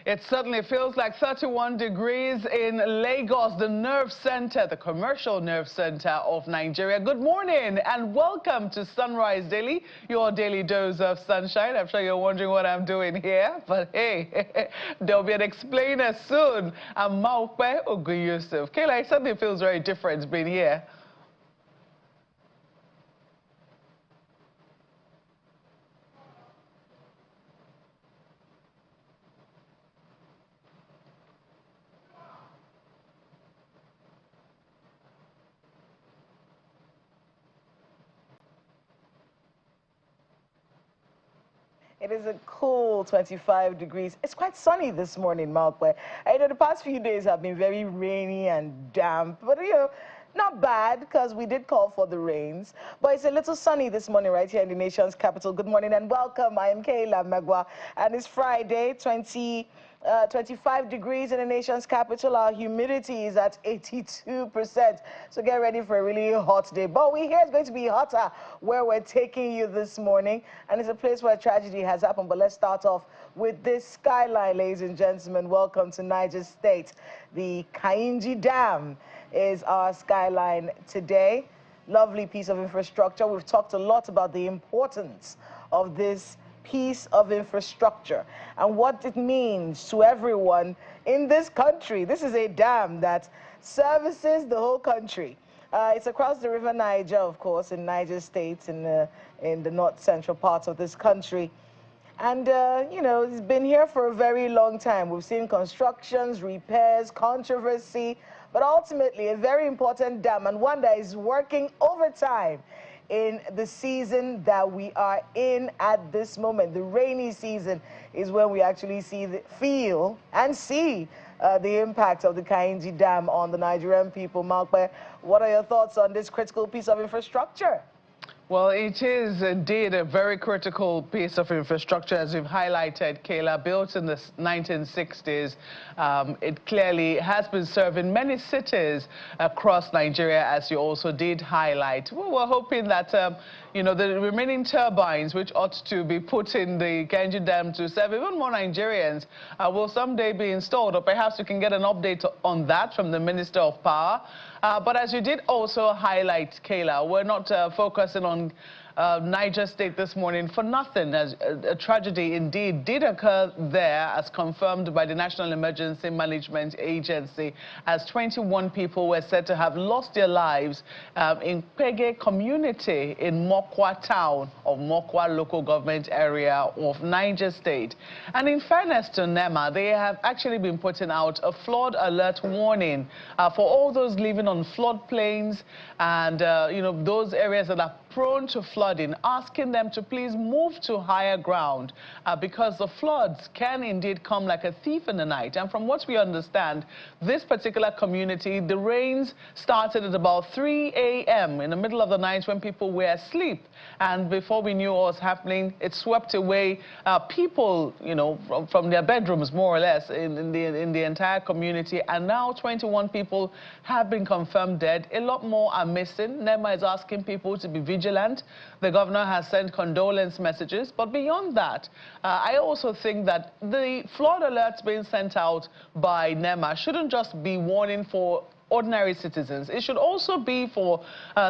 It certainly feels like 31 degrees in Lagos, the nerve center, the commercial nerve center of Nigeria. Good morning and welcome to Sunrise Daily, your daily dose of sunshine. I'm sure you're wondering what I'm doing here, but hey, there'll be an explainer soon. I'm Maupe Oguyusuf. Kayla, it certainly feels very different being here. It is a cool 25 degrees. It's quite sunny this morning, Malkwe. I know the past few days have been very rainy and damp, but not bad because we did call for the rains. But it's a little sunny this morning right here in the nation's capital. Good morning and welcome. I am Kayla Megwa, and it's Friday, 25 degrees in the nation's capital. Our humidity is at 82%. So get ready for a really hot day. But we hear it's going to be hotter where we're taking you this morning. And it's a place where tragedy has happened. But let's start off with this skyline, ladies and gentlemen. Welcome to Niger State. The Kainji Dam is our skyline today. Lovely piece of infrastructure. We've talked a lot about the importance of this piece of infrastructure and what it means to everyone in this country. This is a dam that services the whole country. It's across the river Niger, of course, in Niger State, in the north-central parts of this country. And, it's been here for a very long time. We've seen constructions, repairs, controversy, but ultimately a very important dam and one that is working overtime in the season that we are in at this moment. The rainy season is when we actually feel and see the impact of the Kainji Dam on the Nigerian people. Malkwe, what are your thoughts on this critical piece of infrastructure? Well, it is indeed a very critical piece of infrastructure, as you've highlighted, Kayla. Built in the 1960s, it clearly has been serving many cities across Nigeria, as you also did highlight. Well, we're hoping that, the remaining turbines, which ought to be put in the Kainji Dam to serve even more Nigerians, will someday be installed, or perhaps we can get an update on that from the Minister of Power. But as you did also highlight, Kayla, we're not focusing on Niger State this morning for nothing, as a tragedy indeed did occur there, as confirmed by the National Emergency Management Agency, as 21 people were said to have lost their lives in Pege community in Mokwa town of Mokwa local government area of Niger State. And in fairness to NEMA, they have actually been putting out a flood alert warning for all those living on floodplains and, those areas that are prone to flooding, asking them to please move to higher ground because the floods can indeed come like a thief in the night. And from what we understand, this particular community, the rains started at about 3 a.m. in the middle of the night when people were asleep. And before we knew what was happening, it swept away people, from their bedrooms, more or less, in the entire community. And now 21 people have been confirmed dead. A lot more are missing. NEMA is asking people to be vigilant. The governor has sent condolence messages, but beyond that, I also think that the flood alerts being sent out by NEMA shouldn't just be warning for ordinary citizens. It should also be for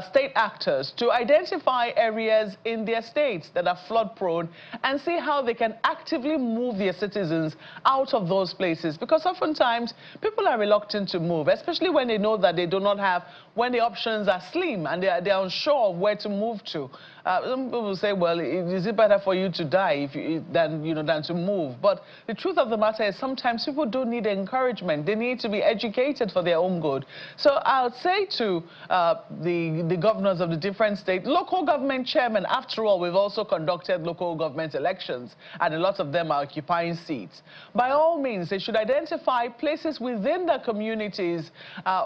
state actors to identify areas in their states that are flood prone and see how they can actively move their citizens out of those places, because oftentimes people are reluctant to move, especially when they know that they do not have, when the options are slim and they're unsure of where to move to. Some people say, well, is it better for you to die than to move? But the truth of the matter is sometimes people do need encouragement. They need to be educated for their own good. So I would say to the governors of the different states, local government chairmen, after all, we've also conducted local government elections, and a lot of them are occupying seats. By all means, they should identify places within their communities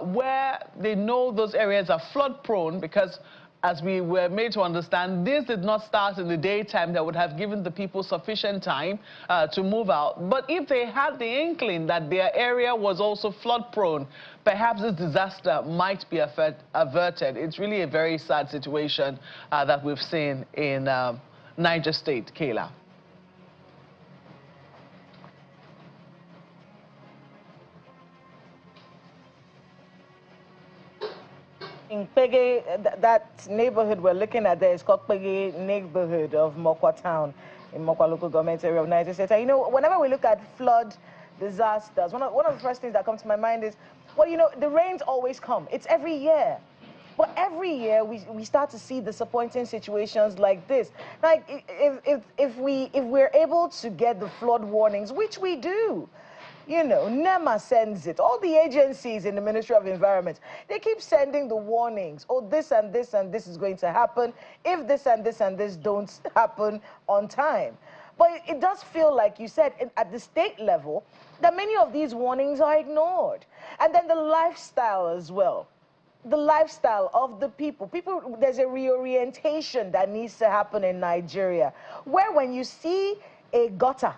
where they know those areas are flood prone, because as we were made to understand, this did not start in the daytime that would have given the people sufficient time to move out. But if they had the inkling that their area was also flood prone, perhaps this disaster might be averted. It's really a very sad situation that we've seen in Niger State, Kayla. In Pege, that neighborhood we're looking at there is called Pege neighborhood of Mokwa town in Mokwa local government area of Niger State. And you know, whenever we look at flood disasters, one of the first things that comes to my mind is, well, you know, the rains always come. It's every year. But every year we start to see disappointing situations like this. Like if we're able to get the flood warnings, which we do, you know, NEMA sends it. All the agencies in the Ministry of Environment, they keep sending the warnings. Oh, this and this and this is going to happen if this and this and this don't happen on time. But it does feel like you said at the state level that many of these warnings are ignored. And then the lifestyle as well. The lifestyle of the people. There's a reorientation that needs to happen in Nigeria, where when you see a gutter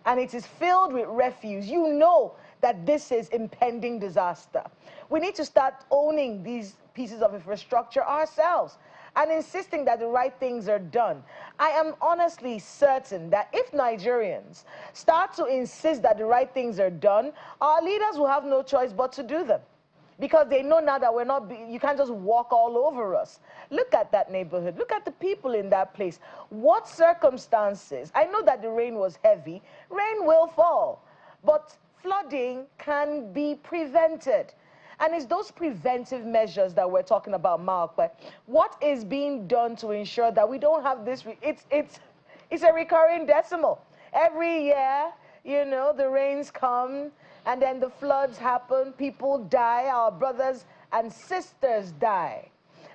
and it is filled with refuse, you know that this is impending disaster. We need to start owning these pieces of infrastructure ourselves and insisting that the right things are done. I am honestly certain that if Nigerians start to insist that the right things are done, our leaders will have no choice but to do them. Because they know now that you can't just walk all over us. Look at that neighborhood. Look at the people in that place. What circumstances? I know that the rain was heavy. Rain will fall. But flooding can be prevented. And it's those preventive measures that we're talking about, Mark. But what is being done to ensure that we don't have this? It's a recurring decimal. Every year, you know, the rains come, and then the floods happen, people die, our brothers and sisters die.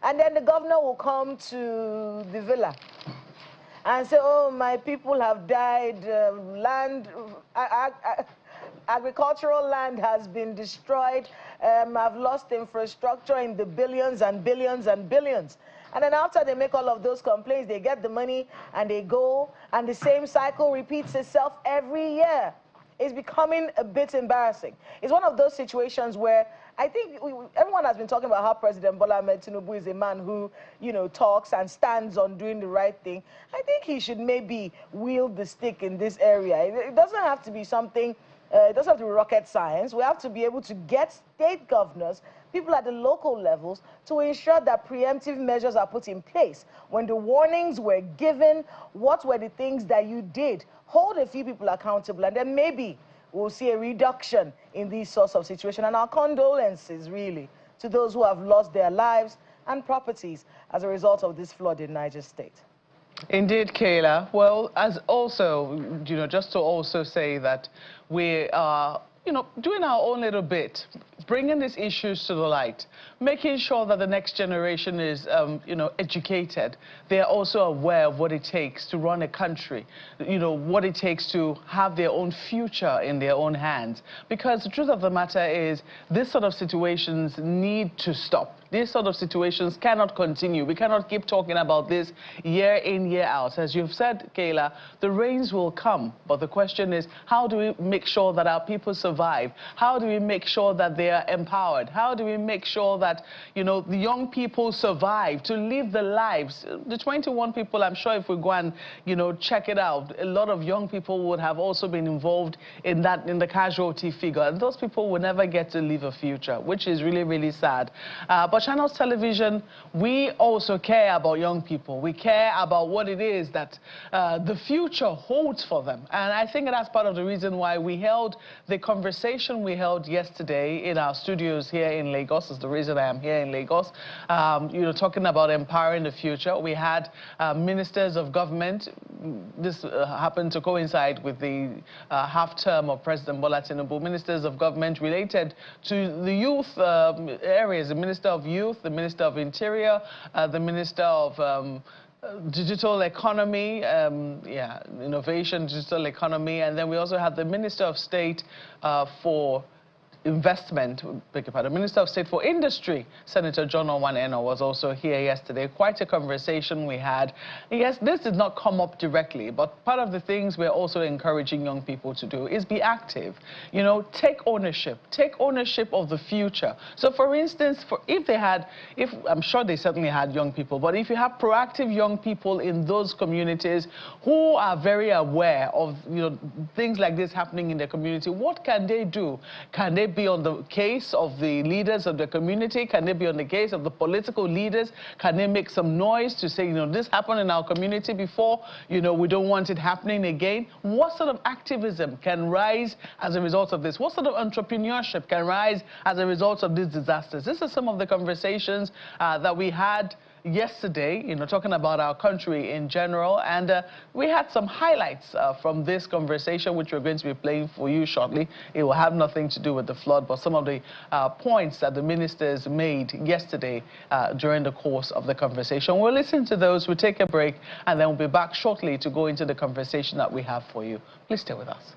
And then the governor will come to the villa and say, oh, my people have died, agricultural land has been destroyed, I've lost infrastructure in the billions and billions and billions. And then after they make all of those complaints, they get the money and they go, and the same cycle repeats itself every year. It's becoming a bit embarrassing. It's one of those situations where I think everyone has been talking about how President Bola Ahmed Tinubu is a man who, you know, talks and stands on doing the right thing. I think he should maybe wield the stick in this area. It doesn't have to be something, it doesn't have to be rocket science. We have to be able to get state governors, people at the local levels, to ensure that preemptive measures are put in place. When the warnings were given, what were the things that you did? Hold a few people accountable, and then maybe we'll see a reduction in these sorts of situations. And our condolences, really, to those who have lost their lives and properties as a result of this flood in Niger State. Indeed, Kayla. Well, as also, you know, just to also say that we are, you know, doing our own little bit, bringing these issues to the light, making sure that the next generation is, you know, educated. They are also aware of what it takes to run a country, you know, what it takes to have their own future in their own hands. Because the truth of the matter is, this sort of situations need to stop. These sort of situations cannot continue. We cannot keep talking about this year in, year out. As you've said, Kayla, the rains will come, but the question is, how do we make sure that our people survive? How do we make sure that they are empowered? How do we make sure that, you know, the young people survive to live the lives? The 21 people, I'm sure if we go and, you know, check it out, a lot of young people would have also been involved in that, in the casualty figure. And those people will never get to live a future, which is really, really sad. But Channels Television, we also care about young people. We care about what it is that the future holds for them. And I think that's part of the reason why we held the conversation we held yesterday in our studios here in Lagos. Is the reason I am here in Lagos. You know, talking about empowering the future. We had ministers of government. This happened to coincide with the half-term of President Bola Tinubu. Ministers of government related to the youth areas. The Minister of Youth, the Minister of Interior, the Minister of Digital Economy, Innovation, Digital Economy, and then we also had the Minister of State for Investment, the Minister of State for Industry, Senator John Onwaneno, was also here yesterday. Quite a conversation we had. Yes, this did not come up directly, but part of the things we're also encouraging young people to do is be active. You know, take ownership of the future. So, for instance, I'm sure they certainly had young people, but if you have proactive young people in those communities who are very aware of, you know, things like this happening in their community, what can they do? Can they be on the case of the leaders of the community? Can it be on the case of the political leaders? Can they make some noise to say, you know, this happened in our community before, you know, we don't want it happening again? What sort of activism can rise as a result of this? What sort of entrepreneurship can rise as a result of these disasters? This is some of the conversations that we had yesterday, you know, talking about our country in general, and we had some highlights from this conversation, which we're going to be playing for you shortly. It will have nothing to do with the flood, but some of the points that the ministers made yesterday during the course of the conversation. We'll listen to those, we'll take a break, and then we'll be back shortly to go into the conversation that we have for you. Please stay with us.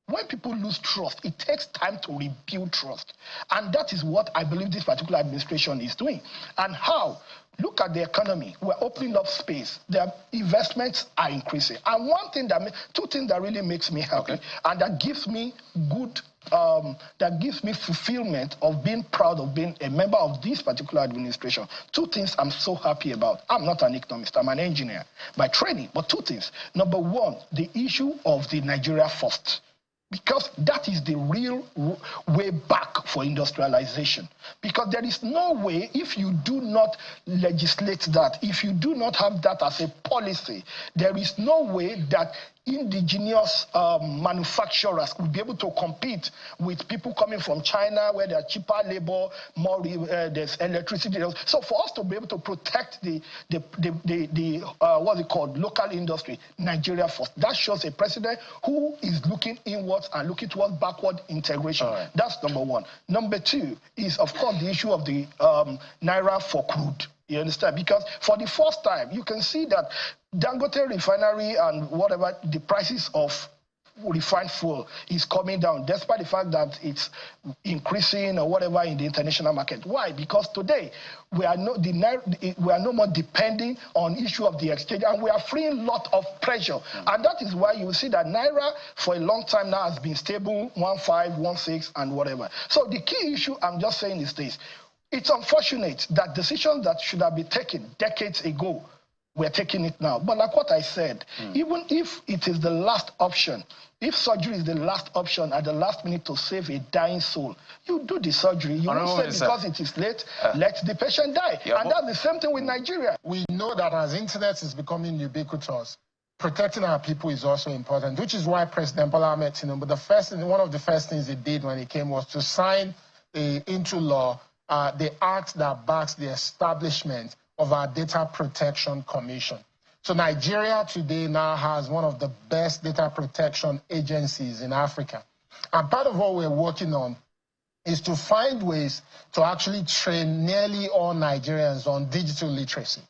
When people lose trust, it takes time to rebuild trust. And that is what I believe this particular administration is doing. And how? Look at the economy. We're opening up space. Their investments are increasing. And two things that really makes me happy, and that gives me fulfillment of being proud of being a member of this particular administration. Two things I'm so happy about. I'm not an economist, I'm an engineer by training, but two things. Number one, the issue of the Nigeria first. Because that is the real way back for industrialization. Because there is no way, if you do not legislate that, if you do not have that as a policy, there is no way that indigenous manufacturers will be able to compete with people coming from China, where there are cheaper labor, more there's electricity. So for us to be able to protect the what's it called, local industry, Nigeria first. That shows a president who is looking inwards and looking towards backward integration. Right. That's number one. Number two is, of course, the issue of the Naira for crude. You understand? Because for the first time, you can see that Dangote refinery and whatever, the prices of refined fuel is coming down, despite the fact that it's increasing or whatever in the international market. Why? Because today we are no more depending on issue of the exchange, and we are freeing a lot of pressure. And that is why you will see that Naira for a long time now has been stable, 1.5, 1.6, and whatever. So the key issue I'm just saying is this. It's unfortunate that decisions that should have been taken decades ago, we're taking it now. But like what I said, even if it is the last option, if surgery is the last option at the last minute to save a dying soul, you do the surgery. You won't say because it is late, let the patient die. And that's the same thing with Nigeria. We know that as internet is becoming ubiquitous, protecting our people is also important, which is why President Bola Ahmed Tinubu, one of the first things he did when he came was to sign into law the act that backs the establishment of our Data Protection Commission. So Nigeria today now has one of the best data protection agencies in Africa. And part of what we're working on is to find ways to actually train nearly all Nigerians on digital literacy.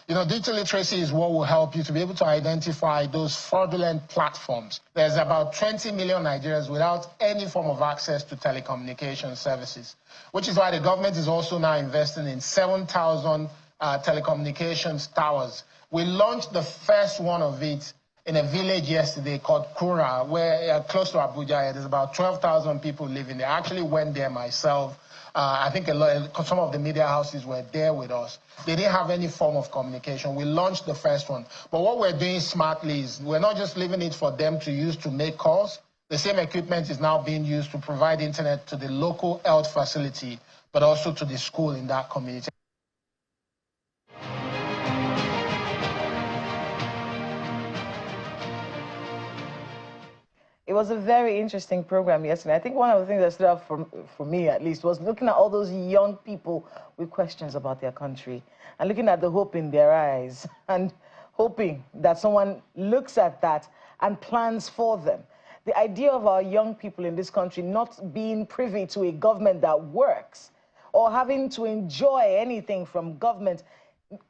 You know, digital literacy is what will help you to be able to identify those fraudulent platforms. There's about 20 million Nigerians without any form of access to telecommunication services, which is why the government is also now investing in 7,000 telecommunications towers. We launched the first one of it in a village yesterday called Kura, where close to Abuja, there's about 12,000 people living there. I actually went there myself. I think some of the media houses were there with us. They didn't have any form of communication. We launched the first one. But what we're doing smartly is we're not just leaving it for them to use to make calls. The same equipment is now being used to provide internet to the local health facility, but also to the school in that community. It was a very interesting program yesterday. I think one of the things that stood out for me, at least, was looking at all those young people with questions about their country and looking at the hope in their eyes and hoping that someone looks at that and plans for them. The idea of our young people in this country not being privy to a government that works or having to enjoy anything from government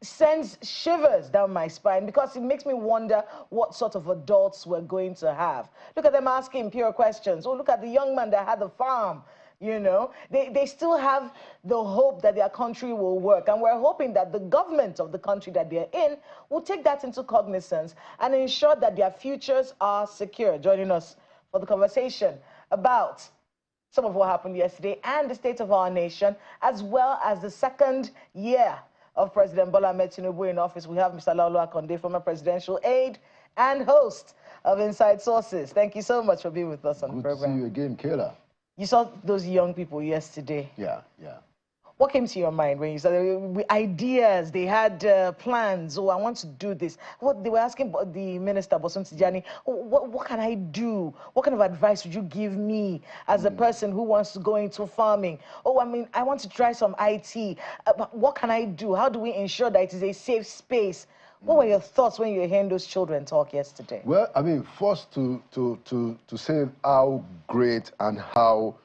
sends shivers down my spine, because it makes me wonder what sort of adults we're going to have. Look at them asking pure questions. Oh, look at the young man that had the farm. You know, they still have the hope that their country will work. And we're hoping that the government of the country that they're in will take that into cognizance and ensure that their futures are secure. Joining us for the conversation about some of what happened yesterday and the state of our nation, as well as the second year of President Bola Ahmed Tinubu in office. We have Mr. Laolu Akonde, former presidential aide and host of Inside Sources. Thank you so much for being with us on the program. Good to see you again, Kayla. You saw those young people yesterday. Yeah. What came to your mind when you saw ideas? They had plans. Oh, I want to do this. What they were asking the minister, Bosun Tijani, what can I do? What kind of advice would you give me as a person who wants to go into farming? Oh, I mean, I want to try some IT. What can I do? How do we ensure that it is a safe space? What were your thoughts when you were hearing those children talk yesterday? Well, I mean, first to say how great and how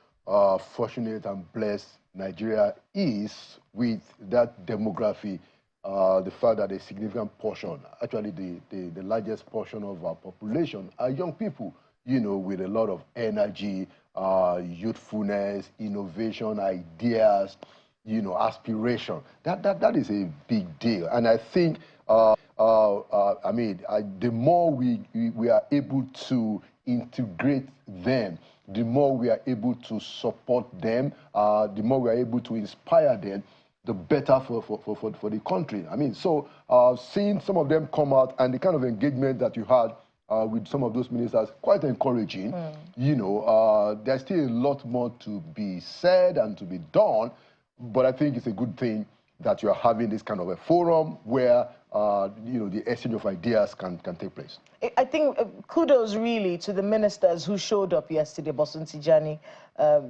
fortunate and blessed Nigeria is with that demography, the fact that a significant portion, actually the largest portion of our population are young people, you know, with a lot of energy, youthfulness, innovation, ideas, you know, aspiration. That is a big deal. And I think, I mean, the more we are able to integrate them, the more we are able to support them, the more we are able to inspire them, the better for the country. I mean, so seeing some of them come out and the kind of engagement that you had with some of those ministers, quite encouraging. You know, there's still a lot more to be said and to be done, but I think it's a good thing that you're having this kind of a forum where, you know, the exchange of ideas can take place. I think kudos really to the ministers who showed up yesterday, Bosun Tijani,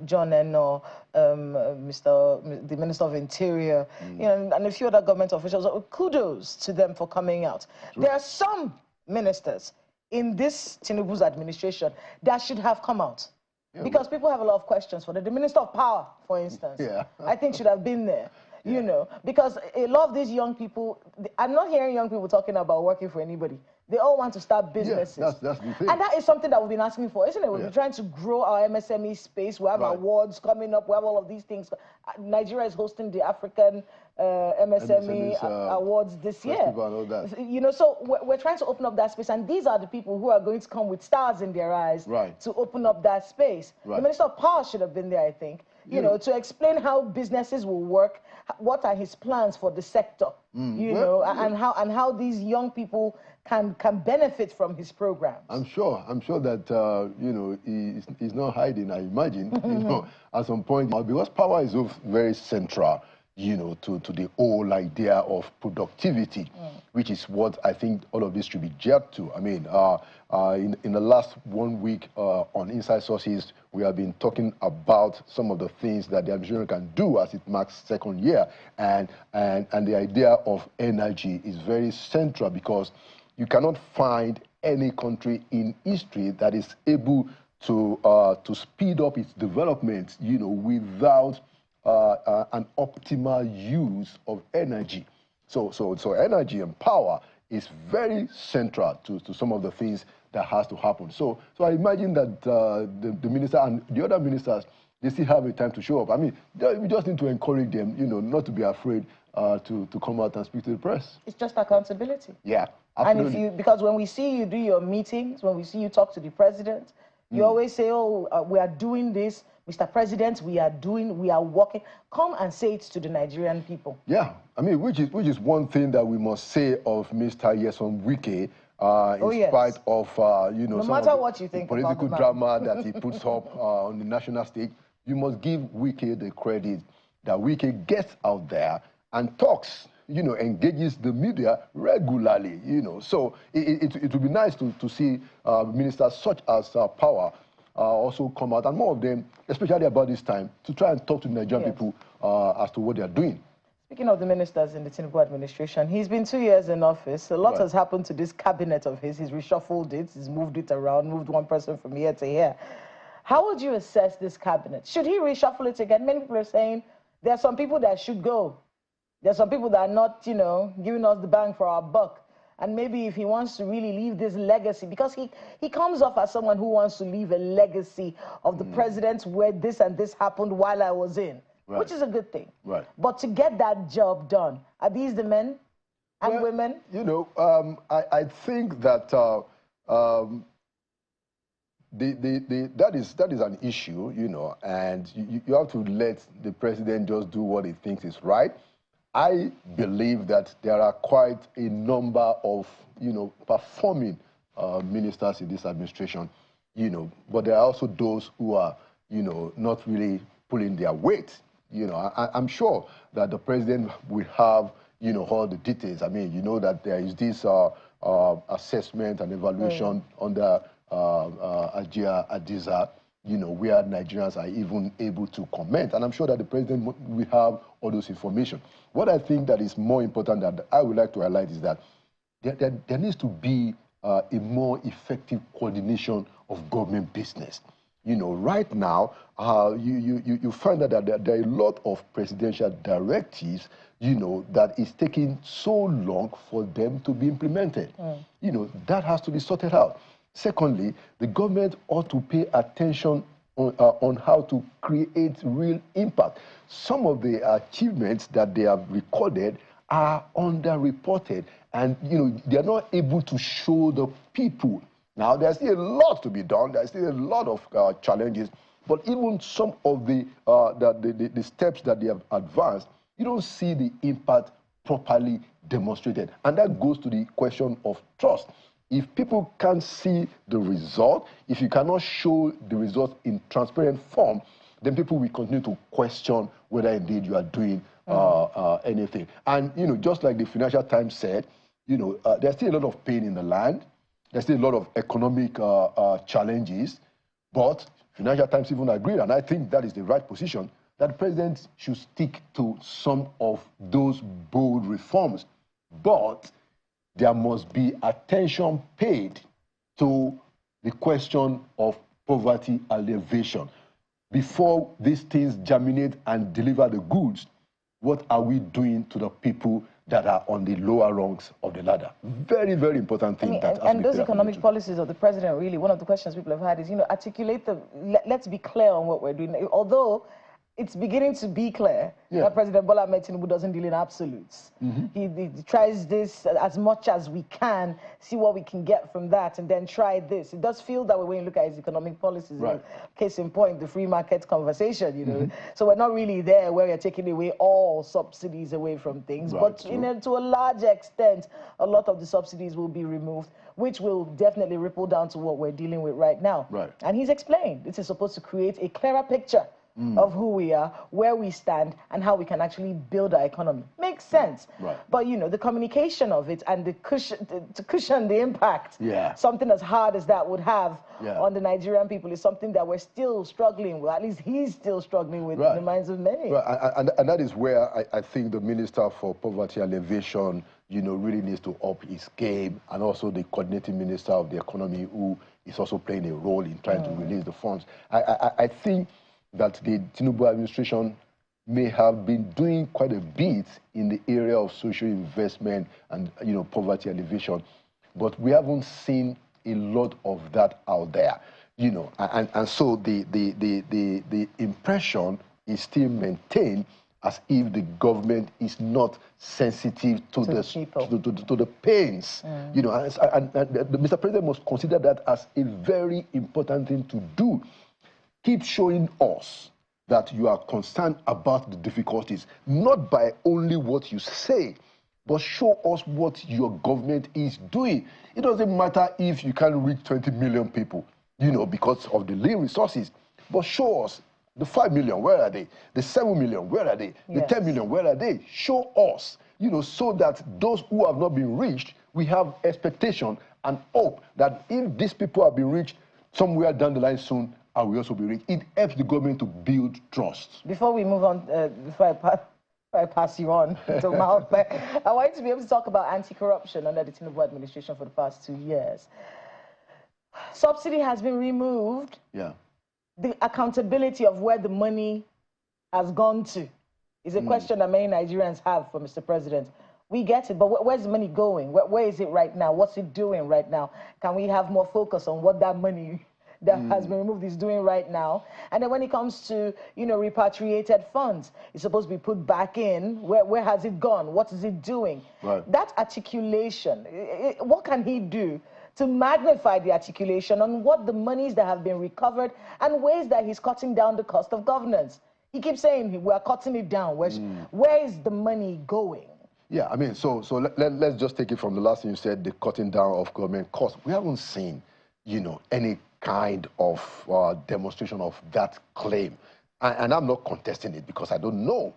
John Eno, the Minister of Interior, you know, and a few other government officials. Kudos to them for coming out. Sure. There are some ministers in this Tinubu's administration that should have come out. Yeah, because people have a lot of questions for them. The Minister of Power, for instance, I think should have been there. You know, because a lot of these young people, I'm not hearing young people talking about working for anybody. They all want to start businesses. Yeah, that's the thing. And that is something that we've been asking for, isn't it? We've been trying to grow our MSME space. We have awards coming up. We have all of these things. Nigeria is hosting the African MSME Awards this year. And all that. You know, so we're trying to open up that space. And these are the people who are going to come with stars in their eyes to open up that space. The Minister of Power should have been there, I think. You know, to explain how businesses will work, what are his plans for the sector, you know, and how these young people can benefit from his programs. I'm sure that, you know, he's not hiding, I imagine, you know, at some point, because power is very central, you know, to the whole idea of productivity, which is what I think all of this should be geared to. I mean, in the last 1 week on Inside Sources, we have been talking about some of the things that the administration can do as it marks second year, and the idea of energy is very central because you cannot find any country in history that is able to speed up its development, you know, without an optimal use of energy. So energy and power is very central to some of the things that has to happen. So I imagine that the minister and the other ministers, they still have a time to show up. I mean, we just need to encourage them, you know, not to be afraid to come out and speak to the press. It's just accountability. Yeah, absolutely. And because when we see you do your meetings, when we see you talk to the president, you always say, oh, we are doing this. Mr. President, we are working. Come and say it to the Nigerian people. Yeah, I mean, which is one thing that we must say of Mr. Nyesom Wike, in spite of, you know, no matter what you think political drama that he puts up on the national stage, you must give Wike the credit that Wike gets out there and talks, you know, engages the media regularly, you know. So it would be nice to see ministers such as Power also come out, and more of them, especially about this time, to try and talk to Nigerian people as to what they are doing. Speaking of the ministers in the Tinubu administration, he's been 2 years in office. A lot has happened to this cabinet of his. He's reshuffled it, he's moved it around, moved one person from here to here. How would you assess this cabinet? Should he reshuffle it again? Many people are saying there are some people that should go. There are some people that are not, you know, giving us the bang for our buck. And maybe if he wants to really leave this legacy, because he comes off as someone who wants to leave a legacy of the presidents where this and this happened while I was in, which is a good thing. But to get that job done, are these the men and women? You know, I think that that is an issue, you know, and you have to let the president just do what he thinks is right. I believe that there are quite a number of, you know, performing ministers in this administration, you know, but there are also those who are, you know, not really pulling their weight. You know, I'm sure that the president will have, you know, all the details. I mean, you know that there is this assessment and evaluation under Ajia Adiza, you know, where Nigerians are even able to comment. And I'm sure that the president will have all those information. What I think that is more important that I would like to highlight is that there needs to be a more effective coordination of government business. You know, right now, you find that there are a lot of presidential directives, you know, that is taking so long for them to be implemented. You know, that has to be sorted out. Secondly, the government ought to pay attention on how to create real impact. Some of the achievements that they have recorded are underreported, and, you know, they are not able to show the people. Now, there's still a lot to be done. There's still a lot of challenges. But even some of the steps that they have advanced, you don't see the impact properly demonstrated. And that goes to the question of trust. If people can't see the result, if you cannot show the result in transparent form, then people will continue to question whether indeed you are doing anything. And, you know, just like the Financial Times said, you know, there's still a lot of pain in the land. There's still a lot of economic challenges, but Financial Times even agreed, and I think that is the right position, that the president should stick to some of those bold reforms. But there must be attention paid to the question of poverty alleviation. Before these things germinate and deliver the goods, what are we doing to the people that are on the lower rungs of the ladder? Very, very important thing. And those economic policies of the president, really, one of the questions people have had is, you know, articulate the, let's be clear on what we're doing. Although it's beginning to be clear that President Bola Ahmed Tinubu doesn't deal in absolutes. He tries this as much as we can, see what we can get from that, and then try this. It does feel that way when you look at his economic policies. Right. Case in point, the free market conversation, you know. So we're not really there where we're taking away all subsidies away from things. Right, but, you know, to a large extent, a lot of the subsidies will be removed, which will definitely ripple down to what we're dealing with right now. Right. And he's explained this is supposed to create a clearer picture of who we are, where we stand, and how we can actually build our economy. Makes sense. Right. But, you know, the communication of it and the cushion, to cushion the impact, something as hard as that would have on the Nigerian people is something that we're still struggling with. At least he's still struggling with in the minds of many. Right. And that is where I think the Minister for Poverty Alleviation, you know, really needs to up his game, and also the coordinating Minister of the Economy, who is also playing a role in trying to release the funds. I think that the Tinubu administration may have been doing quite a bit in the area of social investment and, you know, poverty alleviation, but we haven't seen a lot of that out there, you know, and so the impression is still maintained as if the government is not sensitive to the pains, you know, and Mr. President must consider that as a very important thing to do. Keep showing us that you are concerned about the difficulties, not by only what you say, but show us what your government is doing. It doesn't matter if you can reach 20 million people, you know, because of the lean resources, but show us the 5 million, where are they? The 7 million, where are they? The 10 million, where are they? Show us, you know, so that those who have not been reached, we have expectation and hope that if these people have been reached somewhere down the line soon, I will also be rich. It helps the government to build trust. Before we move on, before I pass you on to Mount, I want you to be able to talk about anti-corruption under the Tinubu administration for the past 2 years. Subsidy has been removed. Yeah. The accountability of where the money has gone to is a question that many Nigerians have for Mr. President. We get it, but where's the money going? Where is it right now? What's it doing right now? Can we have more focus on what that money that has been removed is doing right now? And then when it comes to, you know, repatriated funds, it's supposed to be put back in. Where has it gone? What is it doing? Right. That articulation, what can he do to magnify the articulation on what the monies that have been recovered and ways that he's cutting down the cost of governance. He keeps saying we're cutting it down. Where is the money going? Yeah, I mean, so let's just take it from the last thing you said, the cutting down of government costs. We haven't seen, any kind of demonstration of that claim. And I'm not contesting it because I don't know.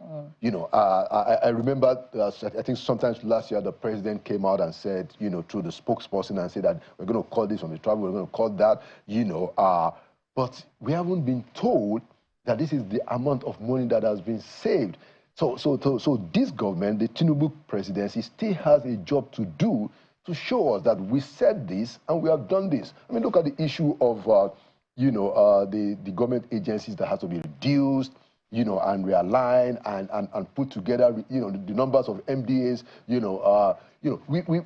I remember, I think sometimes last year, the president came out and said, through the spokesperson and said that we're going to cut this on the travel, we're going to cut that, but we haven't been told that this is the amount of money that has been saved. So this government, the Tinubu presidency, still has a job to do to show us that we said this and we have done this. I mean, look at the issue of, the government agencies that have to be reduced, and realigned and put together, the numbers of MDAs,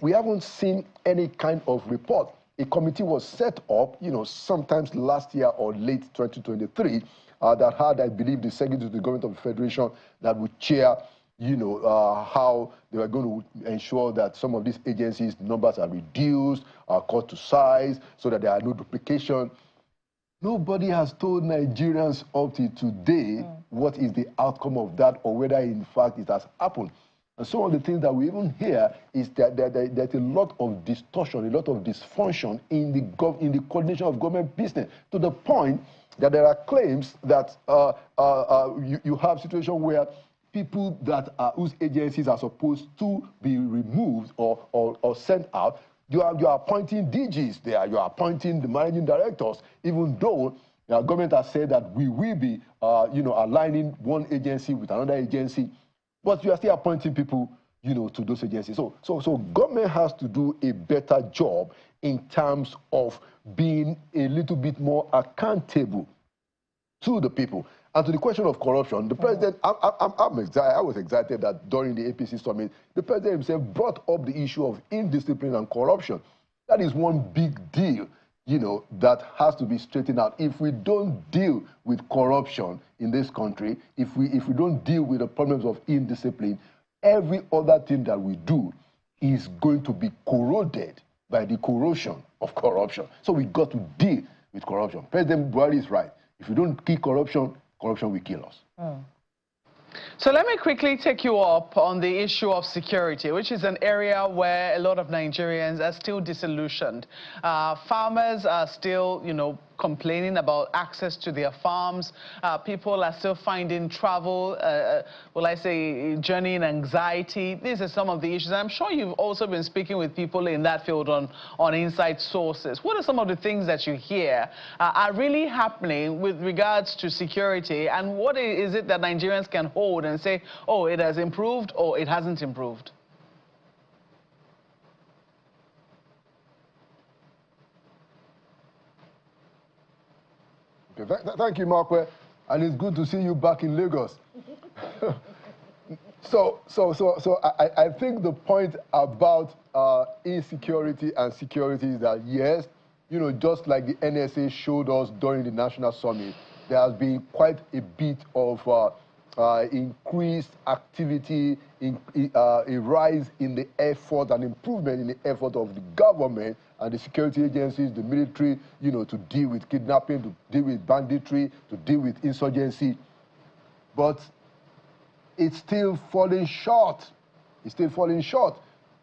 we haven't seen any kind of report. A committee was set up, sometimes last year or late 2023, that had, I believe, the Secretary to the Government of the Federation that would chair, how they were going to ensure that some of these agencies' numbers are reduced, are cut to size, so that there are no duplication. Nobody has told Nigerians up to today what is the outcome of that or whether, in fact, it has happened. And some of the things that we even hear is that there's a lot of distortion, a lot of dysfunction in the coordination of government business, to the point that there are claims that you have situations where people that whose agencies are supposed to be removed or sent out, you are appointing DGs there, you are appointing the managing directors, even though the government has said that we will be, aligning one agency with another agency, but you are still appointing people, to those agencies. So government has to do a better job in terms of being a little bit more accountable to the people. And to the question of corruption, the president, I was excited that during the APC summit, the president himself brought up the issue of indiscipline and corruption. That is one big deal, that has to be straightened out. If we don't deal with corruption in this country, if we don't deal with the problems of indiscipline, every other thing that we do is going to be corroded by the corrosion of corruption. So we got to deal with corruption. President Buhari is right. If we don't kill corruption, corruption will kill us. So let me quickly take you up on the issue of security, which is an area where a lot of Nigerians are still disillusioned. Farmers are still, complaining about access to their farms. People are still finding travel, journeying anxiety. These are some of the issues. I'm sure you've also been speaking with people in that field on inside sources. What are some of the things that you hear are really happening with regards to security, and what is it that Nigerians can hold and say, oh, it has improved or it hasn't improved? Okay, thank you, Markwe, and it's good to see you back in Lagos. So I think the point about insecurity and security is that, yes, just like the NSA showed us during the National Summit, there has been quite a bit of increased activity, a rise in the effort and improvement in the effort of the government and the security agencies, the military, to deal with kidnapping, to deal with banditry, to deal with insurgency. But it's still falling short. It's still falling short.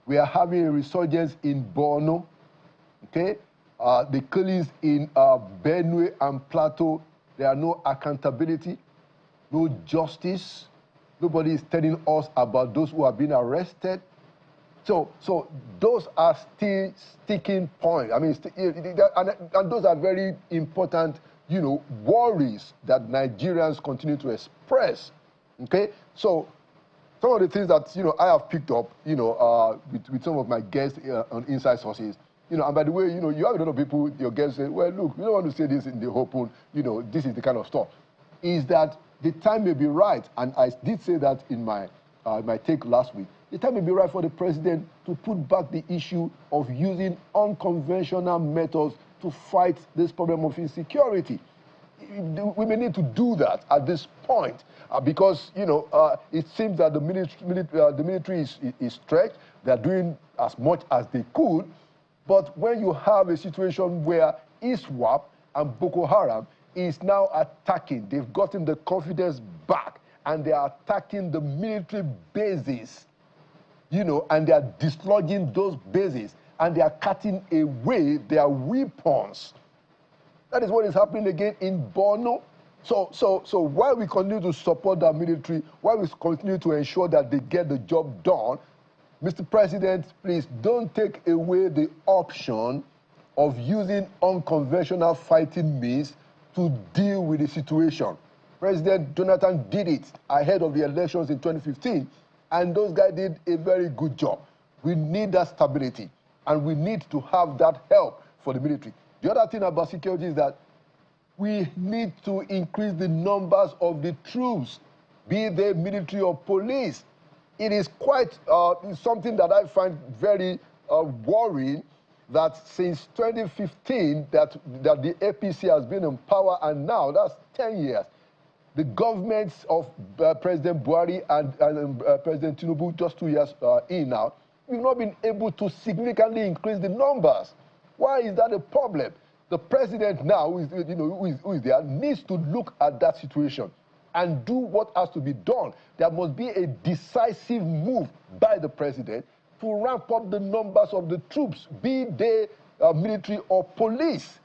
We are having a resurgence in Borno, okay? The killings in Benue and Plateau, there are no accountability, no justice. Nobody is telling us about those who have been arrested. So those are still sticking points. I mean, and those are very important, worries that Nigerians continue to express. Okay, so some of the things that I have picked up, with some of my guests on Inside Sources, and by the way, you have a lot of people, your guests say, well, look, we don't want to say this in the open, this is the kind of stuff. Is that the time may be right, and I did say that in my take last week. The time may be right for the president to put back the issue of using unconventional methods to fight this problem of insecurity. We may need to do that at this point because, it seems that the military is stretched. They're doing as much as they could, But when you have a situation where ISWAP and Boko Haram is now attacking, they've gotten the confidence back, and they are attacking the military bases, you know, and they are dislodging those bases, and they are cutting away their weapons. That is what is happening again in Borno. So while we continue to support the military, while we continue to ensure that they get the job done, Mr. President, please don't take away the option of using unconventional fighting means to deal with the situation. President Jonathan did it ahead of the elections in 2015, and those guys did a very good job. We need that stability, and we need to have that help for the military. The other thing about security is that we need to increase the numbers of the troops, be they military or police. It is quite something that I find very worrying that since 2015 that the APC has been in power, and now that's 10 years. The governments of President Buhari and President Tinubu, just 2 years in now, we've not been able to significantly increase the numbers. Why is that a problem? The president now, who is there, needs to look at that situation and do what has to be done. There must be a decisive move by the president to ramp up the numbers of the troops, be they military or police.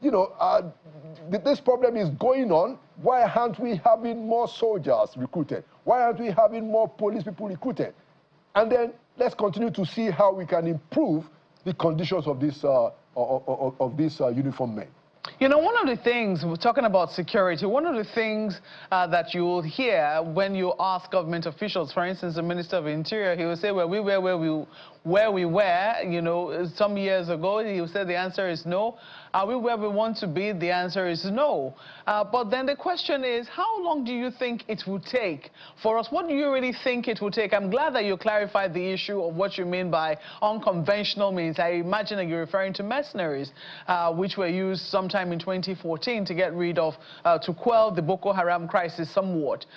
You know, this problem is going on. Why aren't we having more soldiers recruited? Why aren't we having more police people recruited? And then let's continue to see how we can improve the conditions of these uniformed men. You know, one of the things, we're talking about security, one of the things that you will hear when you ask government officials, for instance, the Minister of Interior, he will say, well, we were where we were, you know, some years ago. He will say the answer is no. Are we where we want to be? The answer is no. But then the question is, how long do you think it will take for us? What do you really think it will take? I'm glad that you clarified the issue of what you mean by unconventional means. I imagine that you're referring to mercenaries, which were used sometime in 2014 to get rid of, to quell the Boko Haram crisis somewhat.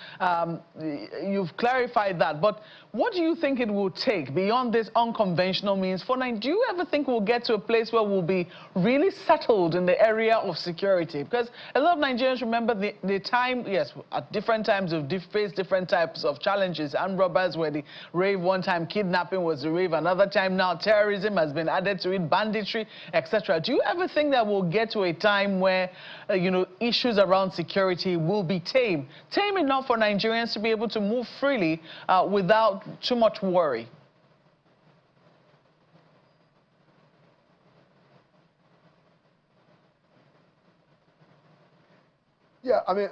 You've clarified that, but what do you think it will take beyond this unconventional means for Nigeria? Do you ever think we'll get to a place where we'll be really settled in the area of security? Because a lot of Nigerians remember the time, yes, at different times we've faced different types of challenges. Armed robbers were the rave one time, kidnapping was the rave another time, now terrorism has been added to it, banditry, etc. Do you ever think that we'll get to a time where, you know, issues around security will be tame enough for Nigerians to be able to move freely without too much worry? Yeah, I mean,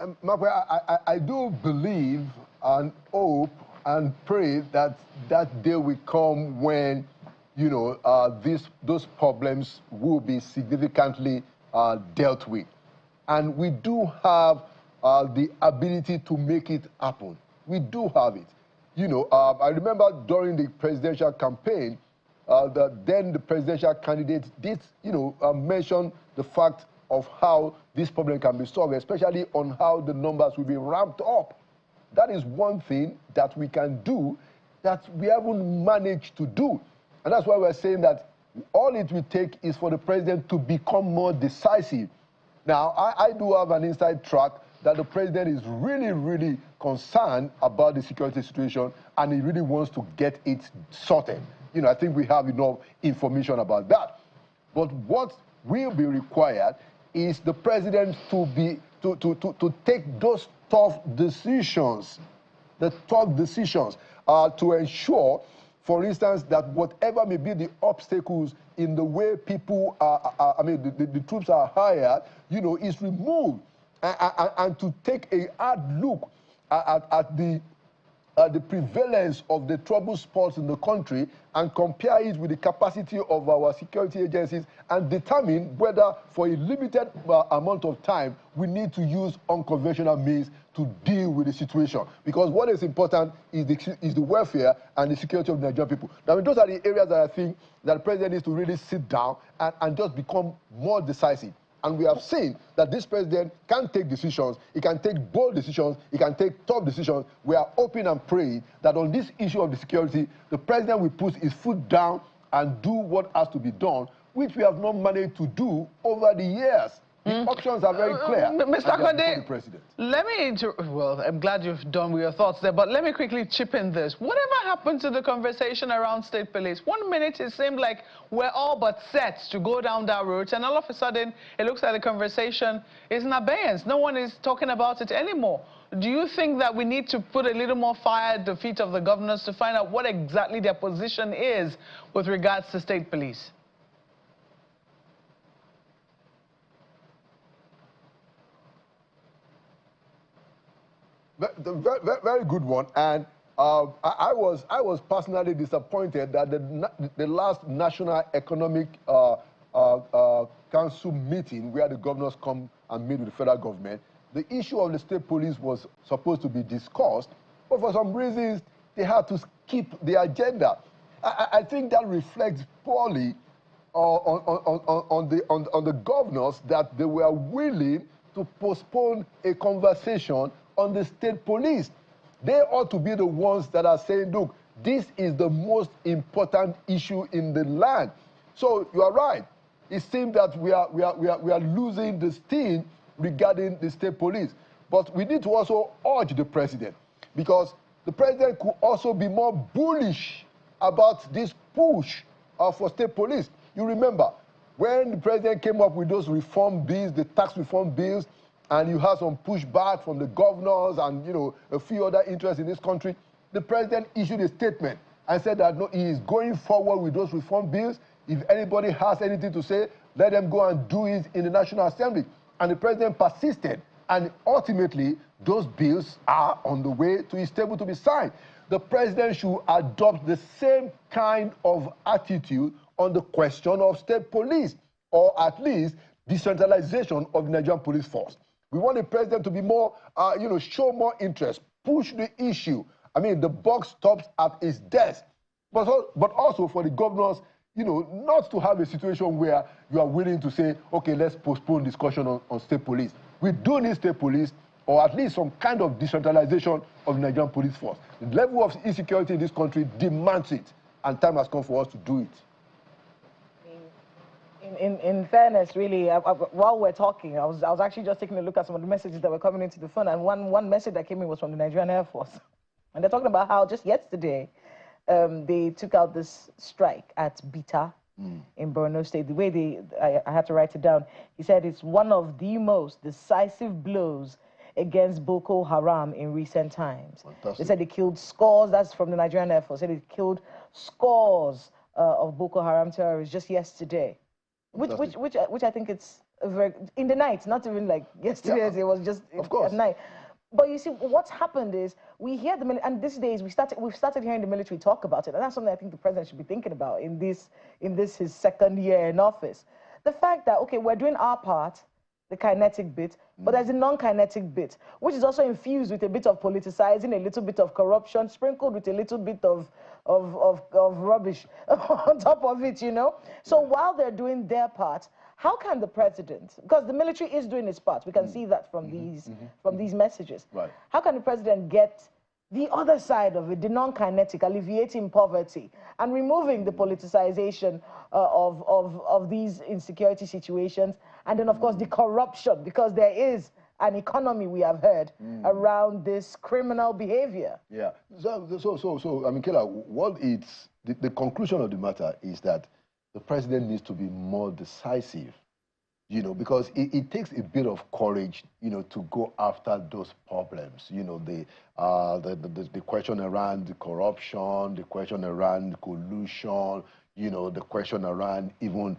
I do believe and hope and pray that that day will come when, you know, those problems will be significantly dealt with. And we do have the ability to make it happen. We do have it. You know, I remember during the presidential campaign, then the presidential candidate did, you know, mention the fact of how this problem can be solved, especially on how the numbers will be ramped up. That is one thing that we can do that we haven't managed to do. And that's why we're saying that all it will take is for the president to become more decisive. Now, I do have an inside track that the president is really, really concerned about the security situation, and he really wants to get it sorted. You know, I think we have enough information about that. But what will be required is the president to take those tough decisions, to ensure, for instance, that whatever may be the obstacles in the way people are, the troops are hired, you know, is removed, and to take a hard look at the prevalence of the trouble spots in the country and compare it with the capacity of our security agencies and determine whether for a limited amount of time we need to use unconventional means to deal with the situation. Because what is important is the welfare and the security of the Nigerian people. Now, those are the areas that I think that the president needs to really sit down and just become more decisive. And we have seen that this president can take decisions, he can take bold decisions, he can take tough decisions. We are hoping and praying that on this issue of the security, the president will put his foot down and do what has to be done which we have not managed to do over the years. The options are very clear. Mr. Akande, let me, well, I'm glad you've done with your thoughts there, but let me quickly chip in this. Whatever happened to the conversation around state police? 1 minute it seemed like we're all but set to go down that route, and all of a sudden it looks like the conversation is in abeyance. No one is talking about it anymore. Do you think that we need to put a little more fire at the feet of the governors to find out what exactly their position is with regards to state police? Very good one, and I was personally disappointed that the last National Economic Council meeting, where the governors come and meet with the federal government, the issue of the state police was supposed to be discussed, but for some reasons they had to skip the agenda. I think that reflects poorly on the governors, that they were willing to postpone a conversation on the state police. They ought to be the ones that are saying, look, this is the most important issue in the land. So you are right. It seems that we are losing the steam regarding the state police. But we need to also urge the president, because the president could also be more bullish about this push for state police. You remember, when the president came up with those reform bills, the tax reform bills, and you had some pushback from the governors and, you know, a few other interests in this country, the president issued a statement and said that no, he is going forward with those reform bills. If anybody has anything to say, let them go and do it in the National Assembly. And the president persisted, and ultimately those bills are on the way to his table to be signed. The president should adopt the same kind of attitude on the question of state police, or at least decentralization of the Nigerian police force. We want the president to be more, show more interest, push the issue. I mean, the buck stops at his desk. But also for the governors, not to have a situation where you are willing to say, okay, let's postpone discussion on state police. We do need state police, or at least some kind of decentralization of the Nigerian police force. The level of insecurity in this country demands it, and time has come for us to do it. In fairness, really, while we're talking, I was actually just taking a look at some of the messages that were coming into the phone, and one message that came in was from the Nigerian Air Force. And they're talking about how just yesterday, they took out this strike at Bita in Borno State. The way I had to write it down, he said it's one of the most decisive blows against Boko Haram in recent times. Fantastic. They said they killed scores, that's from the Nigerian Air Force, they said they killed scores of Boko Haram terrorists just yesterday. Which I think it's very, in the night, not even like yesterday, yeah. It was just at night. But you see, what's happened is we hear the military, and these days we've started hearing the military talk about it, and that's something I think the president should be thinking about in this his second year in office. The fact that, okay, we're doing our part, the kinetic bit, but there's a non-kinetic bit, which is also infused with a bit of politicizing, a little bit of corruption, sprinkled with a little bit of rubbish on top of it, So while they're doing their part, how can the president, because the military is doing its part, we can see that from these messages. Right. How can the president get the other side of it, the non-kinetic, alleviating poverty and removing the politicization of these insecurity situations, and then of course the corruption, because there is an economy, we have heard, around this criminal behavior. Yeah. So I mean, Kela, what it's the conclusion of the matter is that the president needs to be more decisive, because it takes a bit of courage, to go after those problems. The question around the corruption, the question around collusion, the question around even,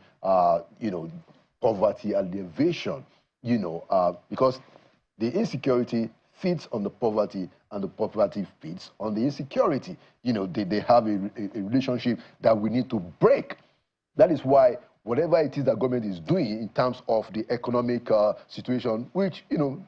poverty alleviation, because the insecurity feeds on the poverty, and the poverty feeds on the insecurity. They have a relationship that we need to break. That is why whatever it is that government is doing in terms of the economic situation, which,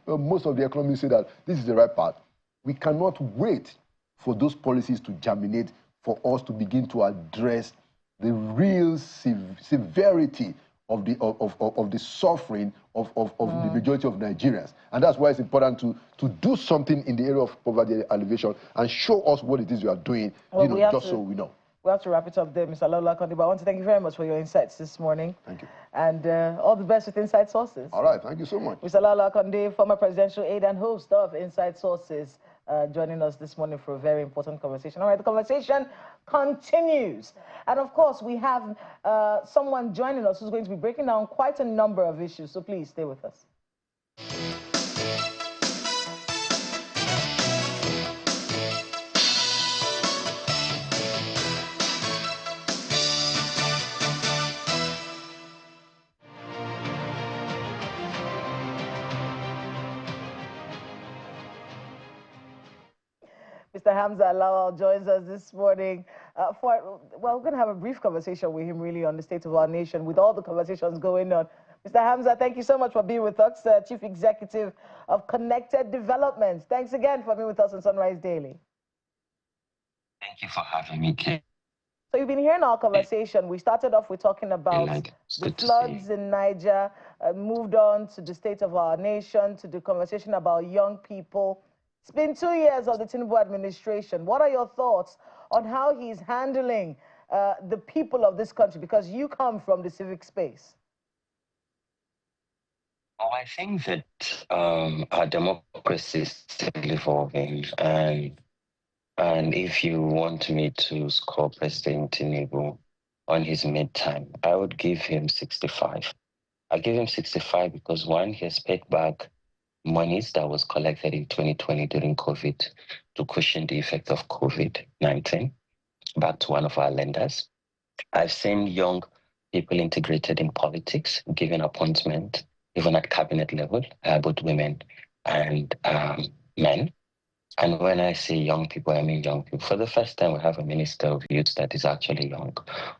most of the economists say that this is the right path, we cannot wait for those policies to germinate for us to begin to address the real severity of the suffering of the majority of Nigerians. And that's why it's important to do something in the area of poverty alleviation and show us what it is you are doing, so we know. We have to wrap it up there, Mr. Lola Kondi, but I want to thank you very much for your insights this morning. Thank you. And all the best with Inside Sources. All right, thank you so much. Mr. Lola Kondi, former presidential aide and host of Inside Sources, joining us this morning for a very important conversation. All right, the conversation continues. And of course, we have someone joining us who's going to be breaking down quite a number of issues. So please stay with us. Mr. Hamza Lawal joins us this morning well, we're going to have a brief conversation with him really on the state of our nation with all the conversations going on. Mr. Hamza, thank you so much for being with us, Chief Executive of Connected Developments. Thanks again for being with us on Sunrise Daily. Thank you for having me, Kate. So you've been hearing our conversation. We started off with talking about the floods in Niger, moved on to the state of our nation, to the conversation about young people. It's been 2 years of the Tinubu administration. What are your thoughts on how he's handling the people of this country? Because you come from the civic space. Well, I think that our democracy is still evolving, and if you want me to score President Tinubu on his midterm, I would give him 65. I give him 65 because, one, he has paid back monies that was collected in 2020 during COVID to cushion the effect of COVID-19 back to one of our lenders. I've seen young people integrated in politics, given appointment, even at cabinet level, both women and men. And when I say young people, I mean young people. For the first time, we have a minister of youth that is actually young,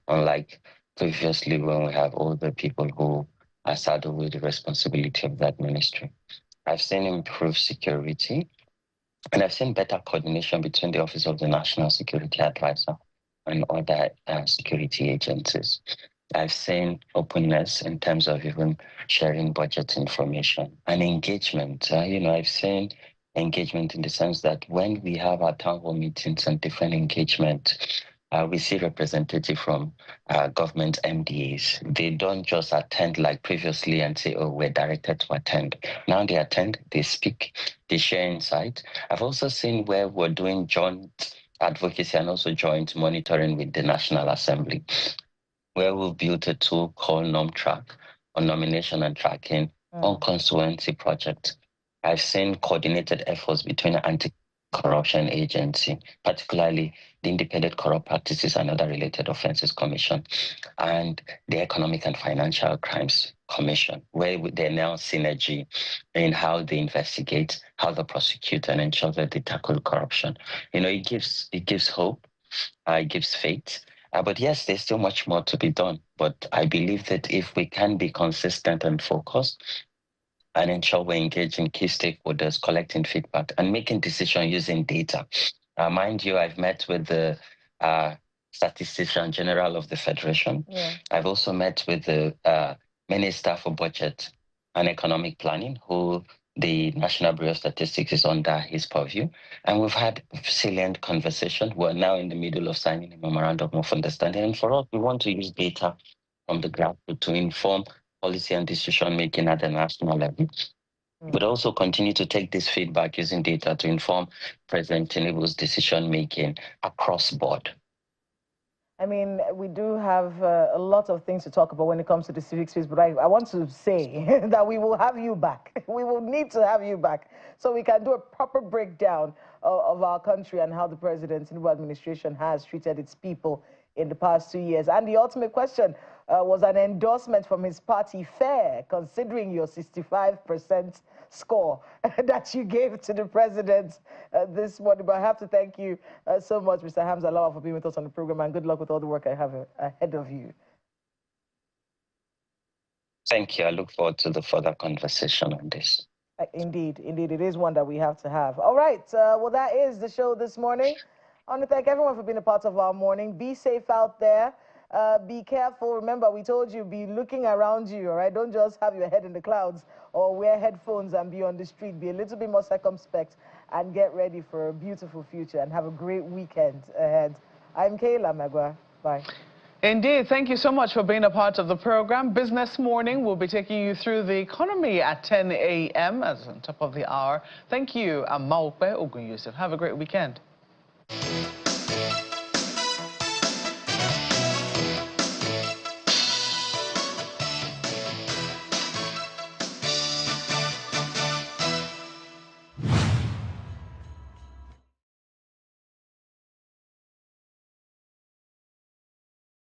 unlike previously when we have older people who are saddled with the responsibility of that ministry. I've seen improved security, and I've seen better coordination between the Office of the National Security Advisor and other security agencies. I've seen openness in terms of even sharing budget information and engagement. I've seen engagement in the sense that when we have our town hall meetings and different engagement, we see representatives from government MDAs. They don't just attend like previously and say, oh, we're directed to attend. Now they attend, they speak, they share insight. I've also seen where we're doing joint advocacy and also joint monitoring with the National Assembly, where we've built a tool called NomTrack on nomination and tracking on constituency projects. I've seen coordinated efforts between anti-corruption agency, particularly the Independent Corrupt Practices and Other Related Offences Commission, and the Economic and Financial Crimes Commission, where they're now synergy in how they investigate, how they prosecute, and ensure that they tackle corruption. It gives hope, it gives faith. But yes, there's still much more to be done. But I believe that if we can be consistent and focused and ensure we're engaging key stakeholders, collecting feedback and making decisions using data. Mind you, I've met with the Statistician General of the Federation. Yeah. I've also met with the Minister for Budget and Economic Planning, who the National Bureau of Statistics is under his purview. And we've had salient conversation. We're now in the middle of signing a memorandum of understanding. And for us, we want to use data from the grassroots to inform policy and decision making at the national level, but also continue to take this feedback using data to inform President Tinubu's decision making across board. I mean, we do have a lot of things to talk about when it comes to the civic space, but I want to say that we will have you back. We will need to have you back so we can do a proper breakdown of our country and how the President Tinubu administration has treated its people in the past 2 years. And the ultimate question was an endorsement from his party, FAIR, considering your 65% score that you gave to the president this morning. But I have to thank you so much, Mr. Hamza Lawal, for being with us on the program, and good luck with all the work I have ahead of you. Thank you. I look forward to the further conversation on this. Indeed, indeed. It is one that we have to have. All right. Well, that is the show this morning. I want to thank everyone for being a part of our morning. Be safe out there. Be careful. Remember, we told you, be looking around you, all right? Don't just have your head in the clouds or wear headphones and be on the street. Be a little bit more circumspect and get ready for a beautiful future and have a great weekend ahead. I'm Kayla Magua. Bye. Indeed. Thank you so much for being a part of the program. Business Morning will be taking you through the economy at 10 a.m. as on top of the hour. Thank you, Maupe Ogun Yusuf. Have a great weekend.